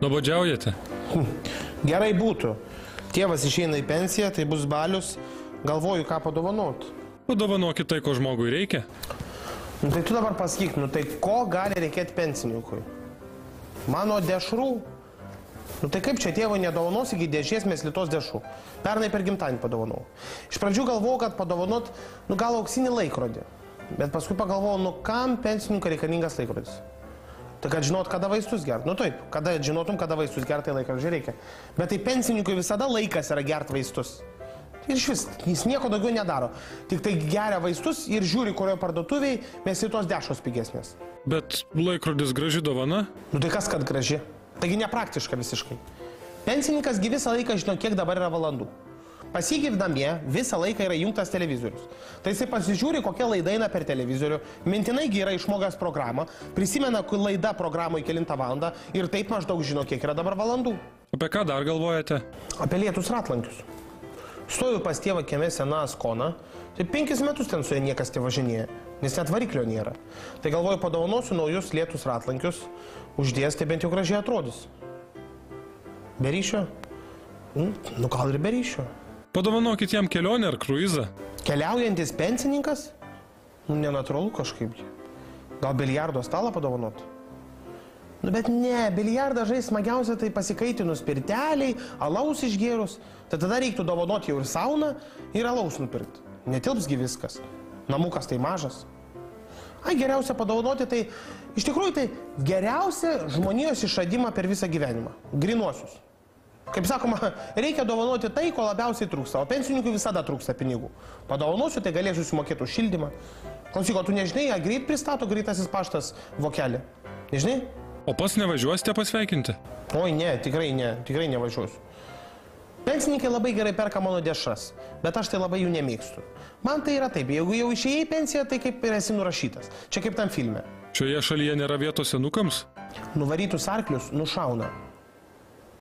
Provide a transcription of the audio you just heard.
Nuobodžiaujate? Gerai būtų. Tėvas išeina į pensiją, tai bus balius. Galvoju, ką padovanot. Padovanokit tai, ko žmogui reikia. Nu tai tu dabar pasakyk, nu tai ko gali reikėti pensininkui? Mano dešrų? Nu tai kaip čia tėvo nedovanos iki dėžės meslitos dešrų? Pernai per gimtadienį padovanau. Iš pradžių galvojau, kad padovanot, nu gal auksinį laikrodį. Bet paskui pagalvojau, nu kam pensininkui reikalingas laikrodis? Tai kad žinot, kada vaistus gert. Nu taip, kada žinotum, kada vaistus gert, tai laikrodžiai reikia. Bet tai pensininkui visada laikas yra gert vaistus. Ir iš vis, jis nieko daugiau nedaro. Tik tai geria vaistus ir žiūri, kurioje parduotuviai mes į tos dešros pigesnės. Bet laikrodis graži dovana? Nu tai kas, kad graži? Taigi nepraktiška visiškai. Pensininkas visą laiką žino, kiek dabar yra valandų. Pasigirnamie visą laiką yra jungtas televizorius. Tai jisai pasižiūri, kokia laida eina per televizorių, mintinai yra išmokęs programą, prisimena, kur laida programoje kelintą valandą ir taip maždaug žino, kiek yra dabar valandų. Apie ką dar galvojate? Apie lietus ratlankius. Stoju pas tėvą kieme seną Askoną, tai 5 metus ten su ja niekas nevažinėja, nes net variklio nėra. Tai galvoju, padovanosiu naujus lietus ratlankius, uždės, tai bent jau gražiai atrodys. Be ryšio? Nu gal ir be ryšio. Padovanokit jam kelionę ar kruizą. Keliaujantis pensininkas? Nu, nenatūralu kažkaip. Gal biliardo stalą padovanot? Nu, bet ne, biliardą žais smagiausia tai pasikaitinus pirteliai, alaus išgėrus. Tai tada reiktų dovanoti jau ir sauną, ir alaus nupirkti. Netilpsgi viskas. Namukas tai mažas. Ai, geriausia padovanoti tai, iš tikrųjų tai geriausia žmonijos išradimą per visą gyvenimą. Grinuosius. Kaip sakoma, reikia dovanoti tai, ko labiausiai trūksta, o pensininkui visada trūksta pinigų. Padovanosiu, tai galėsiu susimokėti už šildymą. Klausyk, o tu nežinai, greit pristato greitasis paštas vokelį. Nežinai? O pas nevažiuosite pasveikinti? Oi, ne, tikrai nevažiuosiu. Pensininkai labai gerai perka mano dešras, bet aš tai labai jų nemėgstu. Man tai yra taip, jeigu jau išėjai į pensiją, tai kaip ir esi nurašytas. Čia kaip tam filme. Šioje šalyje nėra vietos senukams? Nuvarytus arklius nušauna.